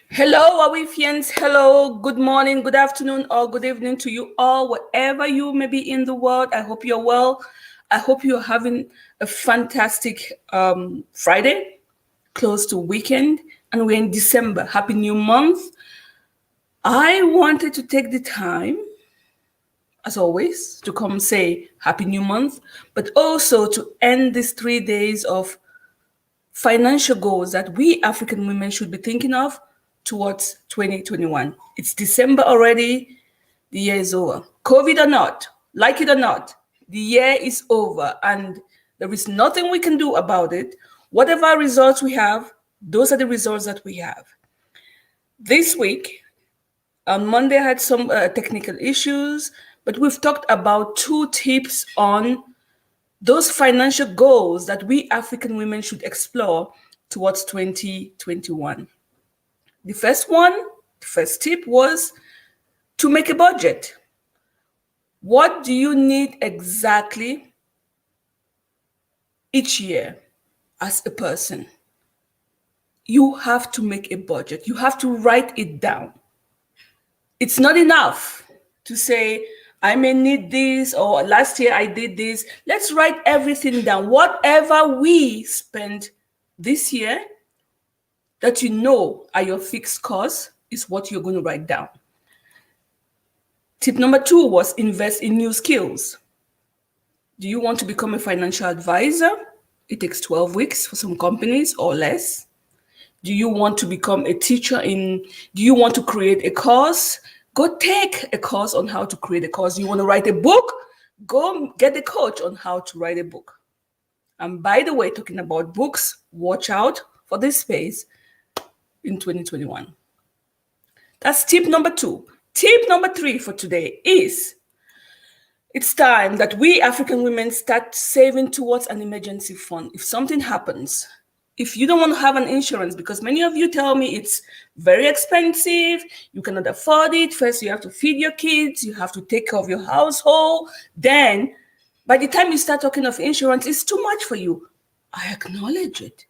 Hello, Awifians. Hello, good morning, good afternoon, or good evening to you all, wherever you may be in the world. I hope you're well. I hope you're having a fantastic Friday, close to weekend, and we're in December. Happy new month. I wanted to take the time, as always, to come say Happy New Month, but also to end these 3 days of financial goals that we African women should be thinking of towards 2021. It's December already. The year is over. COVID or not, like it or not, the year is over and there is nothing we can do about it. Whatever results we have, those are the results that we have. This week, on Monday, I had some technical issues, but we've talked about 2 tips on those financial goals that we African women should explore towards 2021. The first tip was to make a budget. What do you need exactly each year as a person? You have to make a budget. You have to write it down. It's not enough to say, I may need this, or last year I did this. Let's write everything down. Whatever we spend this year that you know are your fixed costs is what you're going to write down. Tip number 2 was invest in new skills. Do you want to become a financial advisor? It takes 12 weeks for some companies or less. Do you want to become a teacher do you want to create a course? Go take a course on how to create a course. You want to write a book? Go get a coach on how to write a book. And by the way, talking about books, watch out for this space in 2021. That's tip number 2. Tip number 3 for today is it's time that we African women start saving towards an emergency fund. If something happens, if you don't want to have an insurance, because many of you tell me it's very expensive, you cannot afford it. First, you have to feed your kids, you have to take care of your household. Then, by the time you start talking of insurance, it's too much for you. I acknowledge it.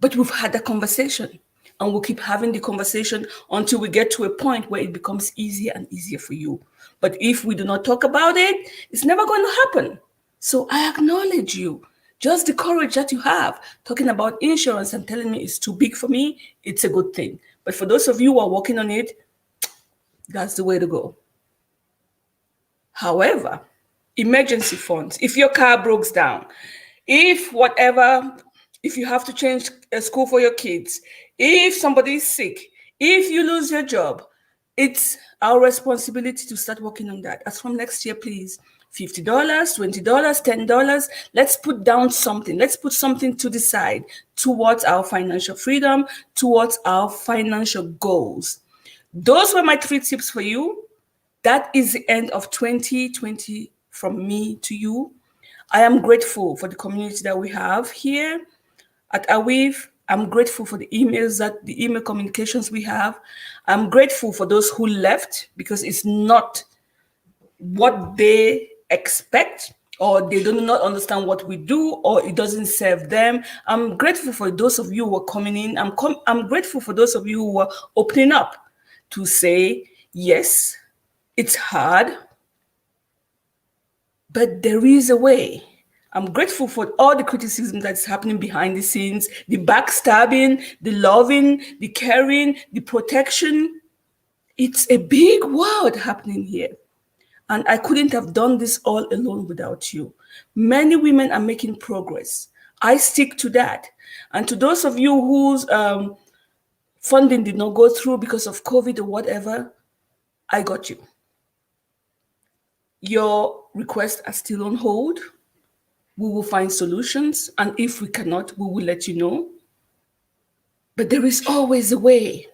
But we've had that conversation, and we'll keep having the conversation until we get to a point where it becomes easier and easier for you. But if we do not talk about it, it's never going to happen. So I acknowledge you. Just the courage that you have talking about insurance and telling me it's too big for me, it's a good thing. But for those of you who are working on it, that's the way to go. However, emergency funds, if your car breaks down, if you have to change a school for your kids, if somebody is sick, if you lose your job, it's our responsibility to start working on that. As from next year, please. $50, $20, $10. Let's put down something. Let's put something to the side towards our financial freedom, towards our financial goals. Those were my 3 tips for you. That is the end of 2020 from me to you. I am grateful for the community that we have here at Awiv. I'm grateful for the email communications we have. I'm grateful for those who left because it's not what they expect, or they do not understand what we do, or it doesn't serve them. I'm grateful for those of you who are coming in. I'm grateful for those of you who are opening up to say, yes, it's hard, but there is a way. I'm grateful for all the criticism that's happening behind the scenes, the backstabbing, the loving, the caring, the protection. It's a big world happening here. And I couldn't have done this all alone without you. Many women are making progress. I stick to that. And to those of you whose funding did not go through because of COVID or whatever, I got you. Your requests are still on hold. We will find solutions. And if we cannot, we will let you know. But there is always a way.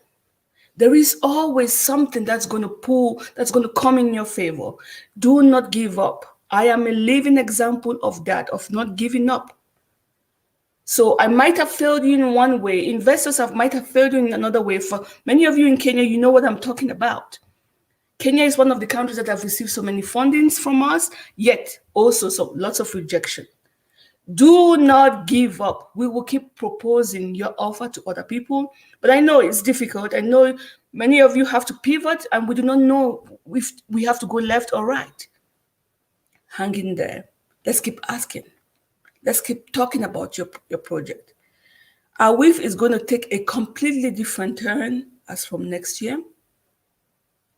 There is always something that's going to come in your favor. Do not give up. I am a living example of that, of not giving up. So I might have failed you in one way. Investors might have failed you in another way. For many of you in Kenya, you know what I'm talking about. Kenya is one of the countries that have received so many fundings from us, yet also lots of rejection. Do not give up. We will keep proposing your offer to other people, but I know it's difficult. I know many of you have to pivot, and we do not know if we have to go left or right. Hang in there. Let's keep asking. Let's keep talking about your project. Awif is going to take a completely different turn as from next year.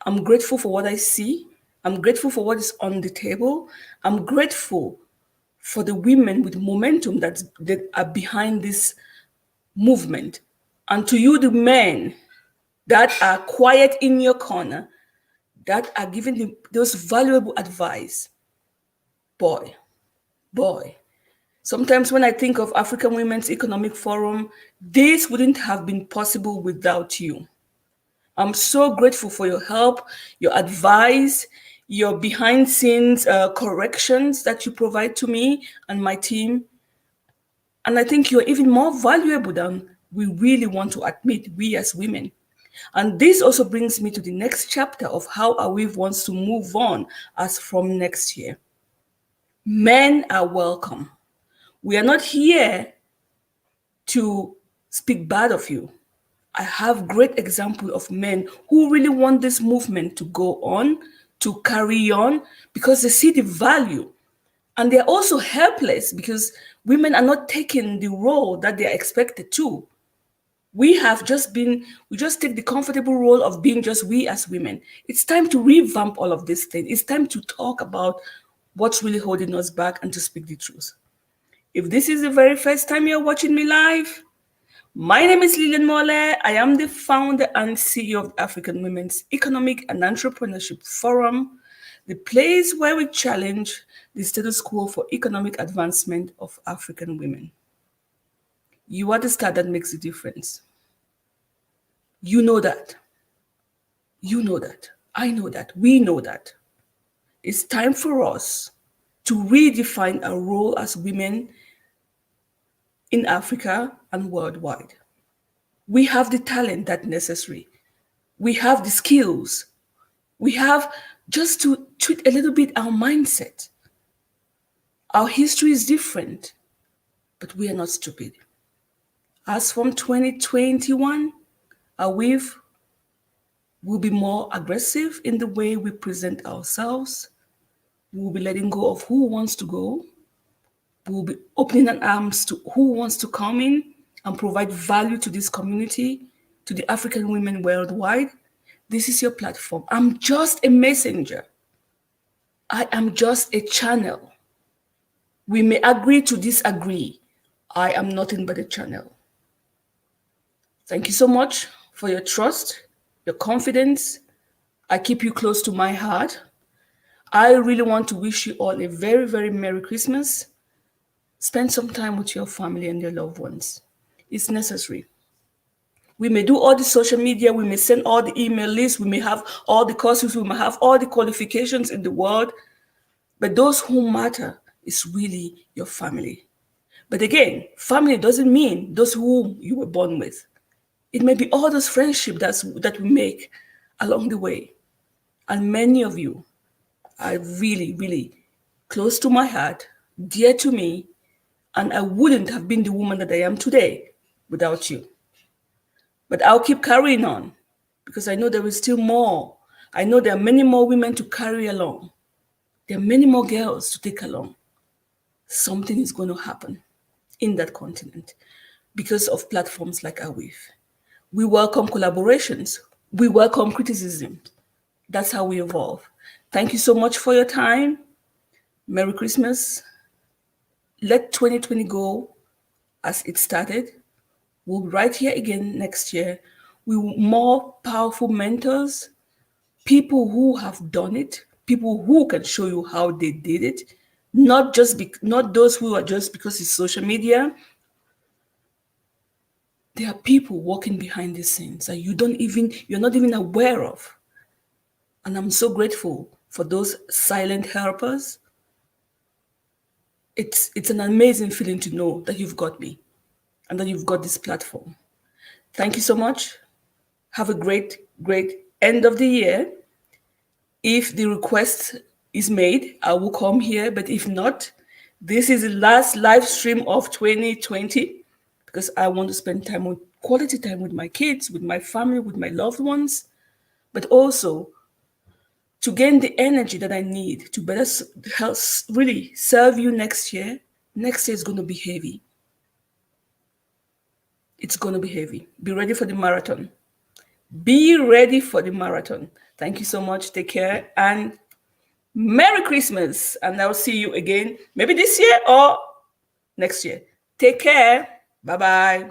I'm grateful for what I see. I'm grateful for what is on the table. I'm grateful for the women with momentum that are behind this movement. And to you, the men that are quiet in your corner, that are giving those valuable advice. Boy, boy. Sometimes when I think of African Women's Economic Forum, this wouldn't have been possible without you. I'm so grateful for your help, your advice, your behind scenes corrections that you provide to me and my team. And I think you're even more valuable than we really want to admit, we as women. And this also brings me to the next chapter of how Awif wants to move on as from next year. Men are welcome. We are not here to speak bad of you. I have great example of men who really want this movement to go on, to carry on, because they see the value. And they're also helpless because women are not taking the role that they are expected to. We just take the comfortable role of being just we as women. It's time to revamp all of these things. It's time to talk about what's really holding us back and to speak the truth. If this is the very first time you're watching me live, my name is Lillian Mole. I am the founder and CEO of the African Women's Economic and Entrepreneurship Forum, the place where we challenge the status quo for economic advancement of African women. You are the star that makes the difference. You know that. You know that. I know that. We know that. It's time for us to redefine our role as women in Africa and worldwide. We have the talent that's necessary. We have the skills. We have just to tweak a little bit our mindset. Our history is different, but we are not stupid. As from 2021, Awif will be more aggressive in the way we present ourselves. We'll be letting go of who wants to go. We'll be opening our arms to who wants to come in and provide value to this community, to the African women worldwide. This is your platform. I'm just a messenger. I am just a channel. We may agree to disagree. I am nothing but a channel. Thank you so much for your trust, your confidence. I keep you close to my heart. I really want to wish you all a very, very Merry Christmas. Spend some time with your family and your loved ones. It's necessary. We may do all the social media, we may send all the email lists, we may have all the courses, we may have all the qualifications in the world, but those who matter is really your family. But again, family doesn't mean those whom you were born with. It may be all those friendships that we make along the way. And many of you are really, really close to my heart, dear to me, and I wouldn't have been the woman that I am today without you. But I'll keep carrying on because I know there is still more. I know there are many more women to carry along. There are many more girls to take along. Something is going to happen in that continent because of platforms like Awif. We welcome collaborations. We welcome criticism. That's how we evolve. Thank you so much for your time. Merry Christmas. Let 2020 go as it started. We'll be right here again next year with more powerful mentors, people who have done it, people who can show you how they did it, not those who are just because it's social media. There are people working behind the scenes that you're not even aware of. And I'm so grateful for those silent helpers. It's an amazing feeling to know that you've got me and that you've got this platform. Thank you so much. Have a great, great end of the year. If the request is made, I will come here, but if not, This is the last live stream of 2020 because I want to spend time on quality time with my kids, with my family, with my loved ones, but also to gain the energy that I need to better help really serve you next year. Next year is going to be heavy. It's going to be heavy. Be ready for the marathon. Be ready for the marathon. Thank you so much. Take care and Merry Christmas. And I'll see you again, maybe this year or next year. Take care. Bye bye.